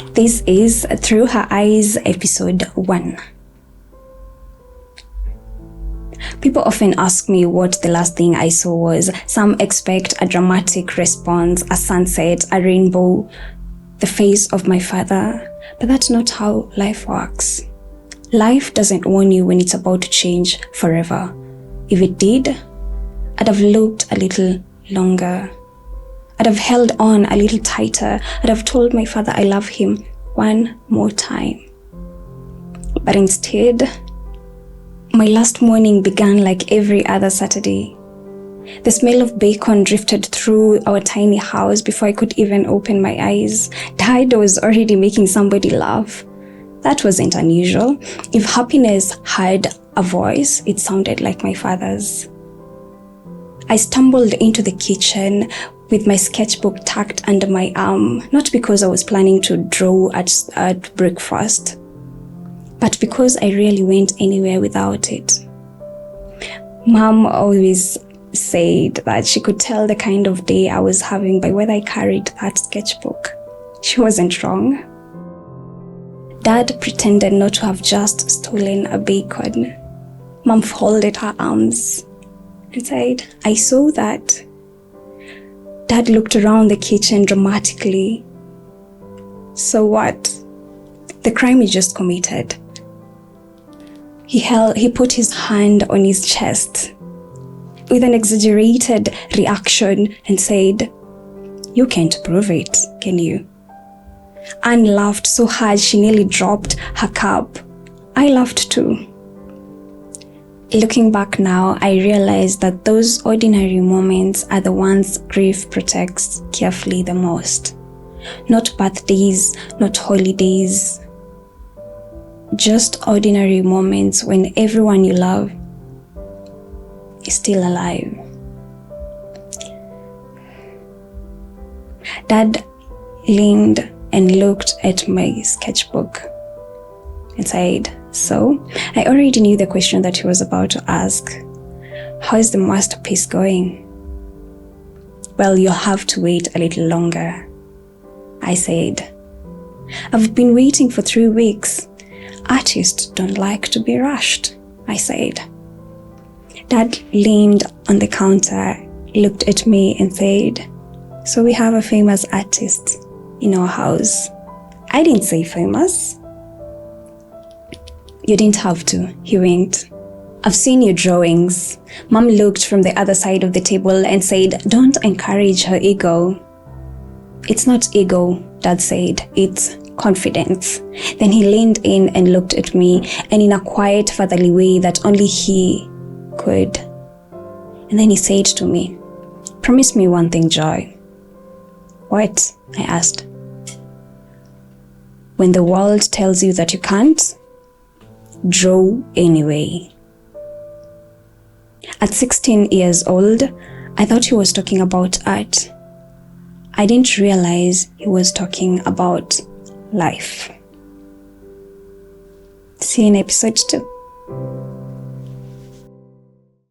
This is Through Her Eyes, episode 1. People often ask me what the last thing I saw was. Some expect a dramatic response, a sunset, a rainbow, the face of my father. But that's not how life works. Life doesn't warn you when it's about to change forever. If it did, I'd have looked a little longer. I'd have held on a little tighter. I'd have told my father I love him one more time. But instead, my last morning began like every other Saturday. The smell of bacon drifted through our tiny house before I could even open my eyes. Dad was already making somebody laugh. That wasn't unusual. If happiness had a voice, it sounded like my father's. I stumbled into the kitchen with my sketchbook tucked under my arm, not because I was planning to draw at breakfast, but because I really went anywhere without it. Mom always said that she could tell the kind of day I was having by whether I carried that sketchbook. She wasn't wrong. Dad pretended not to have just stolen a bacon. Mom folded her arms and said, "I saw that." Dad looked around the kitchen dramatically. So what? The crime is just committed. He put his hand on his chest with an exaggerated reaction and said, "You can't prove it, can you?" Anne laughed so hard she nearly dropped her cup. I laughed too. Looking back now, I realize that those ordinary moments are the ones grief protects carefully the most. Not birthdays, not holidays. Just ordinary moments when everyone you love is still alive. Dad leaned and looked at my sketchbook and said, "So, I already knew the question that he was about to ask. How is the masterpiece going?" "Well, you'll have to wait a little longer," I said. "I've been waiting for 3 weeks. Artists don't like to be rushed," I said. Dad leaned on the counter, looked at me and said, "So we have a famous artist in our house." I didn't say famous. "You didn't have to," he winked. "I've seen your drawings." Mom looked from the other side of the table and said, "Don't encourage her ego." "It's not ego," Dad said. "It's confidence." Then he leaned in and looked at me, and in a quiet, fatherly way that only he could. And then he said to me, "Promise me one thing, Joy." "What?" I asked. "When the world tells you that you can't, draw anyway." At 16 years old, I thought he was talking about art. I didn't realize he was talking about life. See you in episode 2.